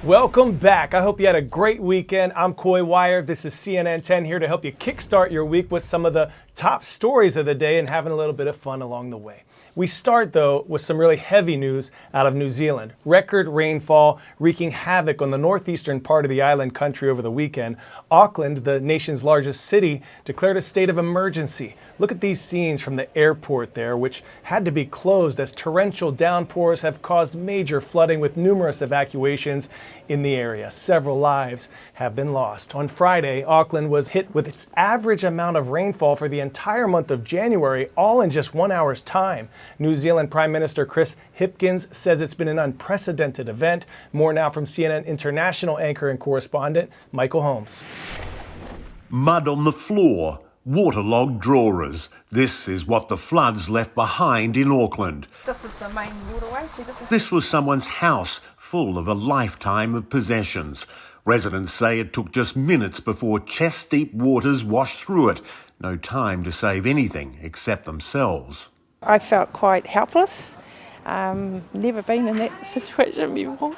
Welcome back. I hope you had a great weekend. I'm Coy Wire. This is CNN 10 here to help you kickstart your week with some of the top stories of the day and having a little bit of fun along the way. We start, though, with some really heavy news out of New Zealand. Record rainfall wreaking havoc on the northeastern part of the island country over the weekend. Auckland, the nation's largest city, declared a state of emergency. Look at these scenes from the airport there, which had to be closed as torrential downpours have caused major flooding with numerous evacuations in the area. Several lives have been lost. On Friday, Auckland was hit with its average amount of rainfall for the entire month of January, all in just 1 hour's time. New Zealand Prime Minister Chris Hipkins says it's been an unprecedented event. More now from CNN international anchor and correspondent Michael Holmes. Mud on the floor, waterlogged drawers. This is what the floods left behind in Auckland. This is the main waterway. This was someone's house, full of a lifetime of possessions. Residents say it took just minutes before chest-deep waters washed through it. No time to save anything except themselves. I felt quite helpless. Never been in that situation before.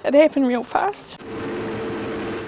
It happened real fast.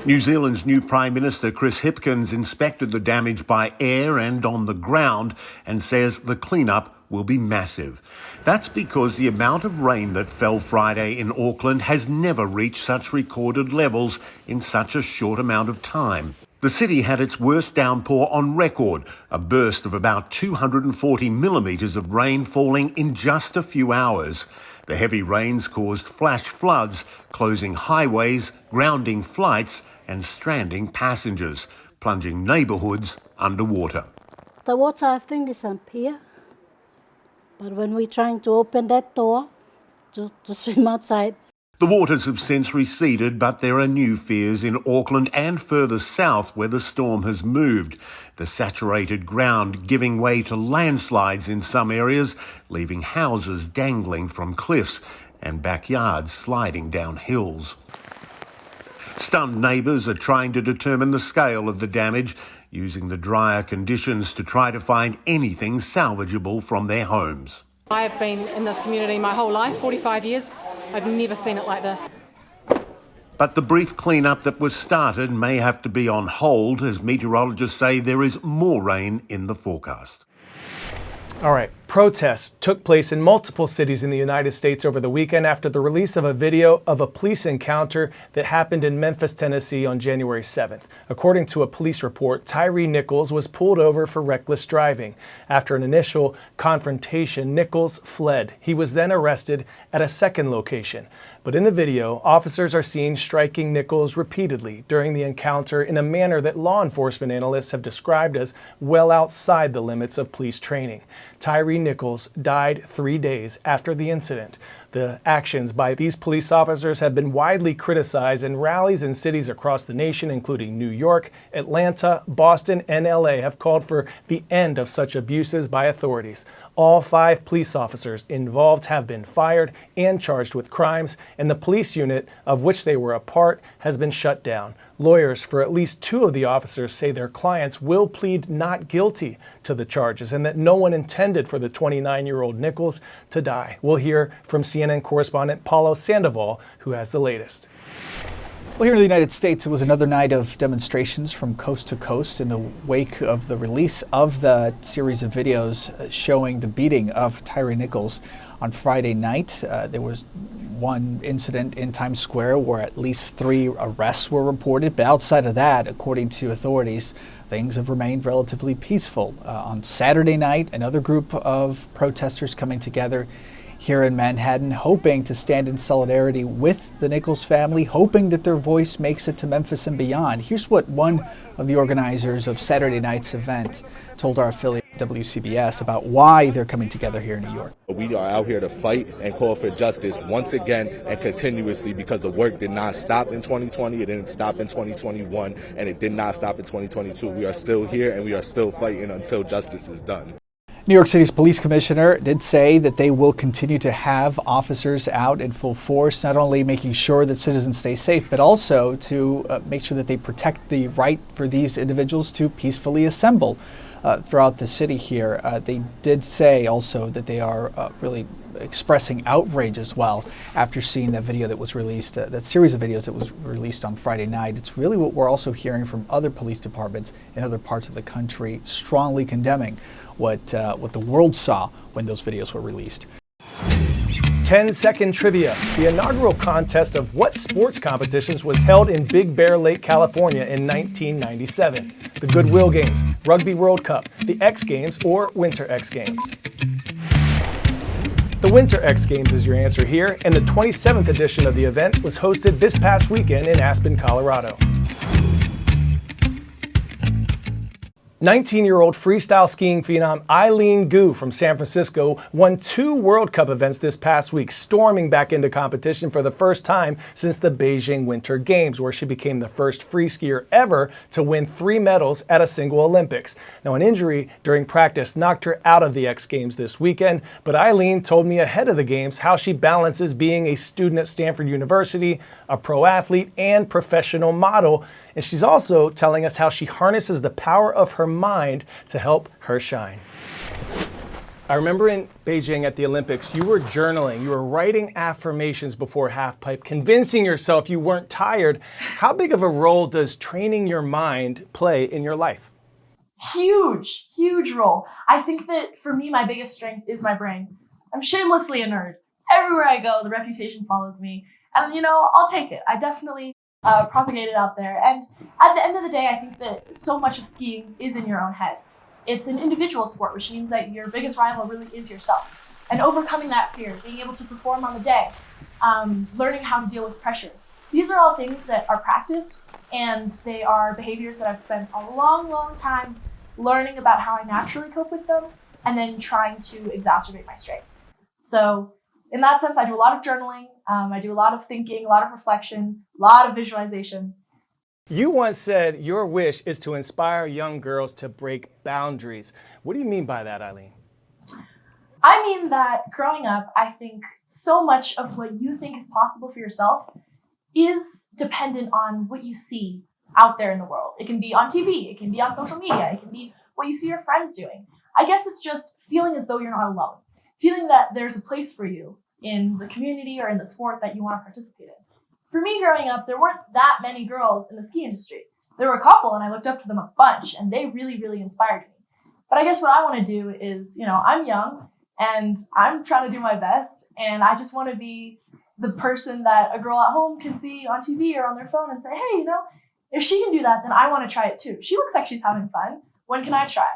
New Zealand's new Prime Minister Chris Hipkins inspected the damage by air and on the ground and says the cleanup will be massive. That's because the amount of rain that fell Friday in Auckland has never reached such recorded levels in such a short amount of time. The city had its worst downpour on record, a burst of about 240 millimetres of rain falling in just a few hours. The heavy rains caused flash floods, closing highways, grounding flights and stranding passengers, plunging neighbourhoods underwater. The water, I think, is up here. But when we're trying to open that door to swim outside. The waters have since receded, but there are new fears in Auckland and further south where the storm has moved. The saturated ground giving way to landslides in some areas, leaving houses dangling from cliffs and backyards sliding down hills. Stunned neighbours are trying to determine the scale of the damage, using the drier conditions to try to find anything salvageable from their homes. I have been in this community my whole life, 45 years. I've never seen it like this. But the brief clean-up that was started may have to be on hold as meteorologists say there is more rain in the forecast. All right. Protests took place in multiple cities in the United States over the weekend after the release of a video of a police encounter that happened in Memphis, Tennessee on January 7th. According to a police report, Tyre Nichols was pulled over for reckless driving. After an initial confrontation, Nichols fled. He was then arrested at a second location. But in the video, officers are seen striking Nichols repeatedly during the encounter in a manner that law enforcement analysts have described as well outside the limits of police training. Tyre Nichols died 3 days after the incident. The actions by these police officers have been widely criticized, and rallies in cities across the nation, including New York, Atlanta, Boston, and LA, have called for the end of such abuses by authorities. All 5 police officers involved have been fired and charged with crimes, and the police unit of which they were a part has been shut down. Lawyers for at least 2 of the officers say their clients will plead not guilty to the charges and that no one intended for the 29-year-old Nichols to die. We'll hear from CNN correspondent Paulo Sandoval, who has the latest. Well, here in the United States, it was another night of demonstrations from coast to coast in the wake of the release of the series of videos showing the beating of Tyre Nichols on Friday night. There was one incident in Times Square where at least 3 arrests were reported. But outside of that, according to authorities, things have remained relatively peaceful. On Saturday night, another group of protesters coming together here in Manhattan, hoping to stand in solidarity with the Nichols family, hoping that their voice makes it to Memphis and beyond. Here's what one of the organizers of Saturday night's event told our affiliate WCBS about why they're coming together here in New York. We are out here to fight and call for justice once again and continuously, because the work did not stop in 2020, it didn't stop in 2021, and it did not stop in 2022. We are still here and we are still fighting until justice is done. New York City's police commissioner did say that they will continue to have officers out in full force, not only making sure that citizens stay safe, but also to make sure that they protect the right for these individuals to peacefully assemble. throughout the city here. They did say also that they are really expressing outrage as well after seeing that video that was released, that series of videos that was released on Friday night. It's really what we're also hearing from other police departments in other parts of the country, strongly condemning what the world saw when those videos were released. 10-second trivia. The inaugural contest of what sports competitions was held in Big Bear Lake, California in 1997? The Goodwill Games, Rugby World Cup, the X Games, or Winter X Games? The Winter X Games is your answer here, and the 27th edition of the event was hosted this past weekend in Aspen, Colorado. 19-year-old freestyle skiing phenom Eileen Gu from San Francisco won 2 World Cup events this past week, storming back into competition for the first time since the Beijing Winter Games, where she became the first free skier ever to win 3 medals at a single Olympics. Now, an injury during practice knocked her out of the X Games this weekend, but Eileen told me ahead of the Games how she balances being a student at Stanford University, a pro athlete, and professional model. And she's also telling us how she harnesses the power of her mind to help her shine. I remember in Beijing at the Olympics, you were journaling, you were writing affirmations before halfpipe, convincing yourself you weren't tired. How big of a role does training your mind play in your life? Huge, huge role. I think that for me, my biggest strength is my brain. I'm shamelessly a nerd. Everywhere I go, the reputation follows me. And, I'll take it. I definitely propagate it out there. And at the end of the day, I think that so much of skiing is in your own head. It's an individual sport, which means that your biggest rival really is yourself. And overcoming that fear, being able to perform on the day, learning how to deal with pressure. These are all things that are practiced, and they are behaviors that I've spent a long, long time learning about how I naturally cope with them, and then trying to exacerbate my strengths. So in that sense, I do a lot of journaling. I do a lot of thinking, a lot of reflection, a lot of visualization. You once said your wish is to inspire young girls to break boundaries. What do you mean by that, Eileen? I mean that growing up, I think so much of what you think is possible for yourself is dependent on what you see out there in the world. It can be on TV, it can be on social media, it can be what you see your friends doing. I guess it's just feeling as though you're not alone, feeling that there's a place for you in the community or in the sport that you want to participate in. For me growing up, there weren't that many girls in the ski industry. There were a couple, and I looked up to them a bunch, and they really, really inspired me. But I guess what I want to do is, I'm young, and I'm trying to do my best, and I just want to be the person that a girl at home can see on TV or on their phone and say, hey, if she can do that, then I want to try it too. She looks like she's having fun. When can I try?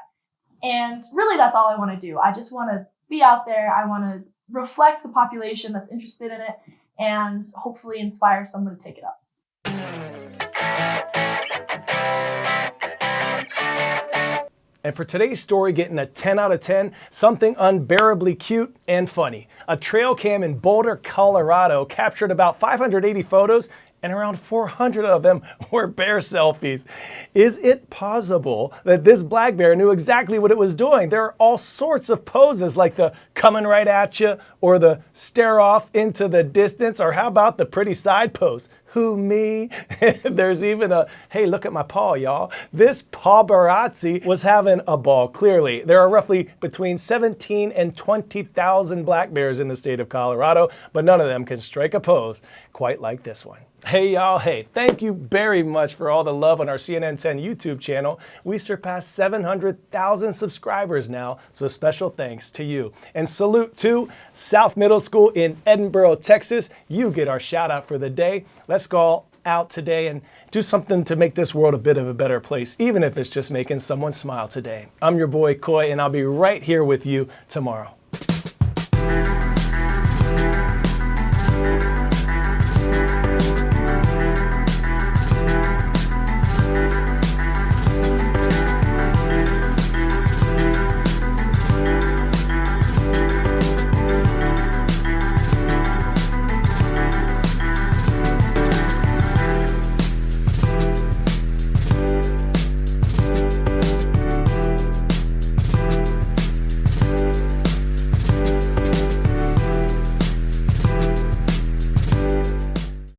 And really, that's all I want to do. I just want to be out there. I want to reflect the population that's interested in it and hopefully inspire someone to take it up. And for today's story, getting a 10 out of 10, something unbearably cute and funny. A trail cam in Boulder, Colorado captured about 580 photos, and around 400 of them were bear selfies. Is it possible that this black bear knew exactly what it was doing? There are all sorts of poses, like the coming right at you, or the stare off into the distance, or how about the pretty side pose? Who, me? There's even a, hey, look at my paw, y'all. This paparazzi was having a ball, clearly. There are roughly between 17 and 20,000 black bears in the state of Colorado, but none of them can strike a pose quite like this one. Hey y'all, hey, thank you very much for all the love on our CNN 10 YouTube channel. We surpassed 700,000 subscribers now, so special thanks to you. And salute to South Middle School in Edinburgh, Texas. You get our shout out for the day. Let's go out today and do something to make this world a bit of a better place, even if it's just making someone smile today. I'm your boy Coy, and I'll be right here with you tomorrow.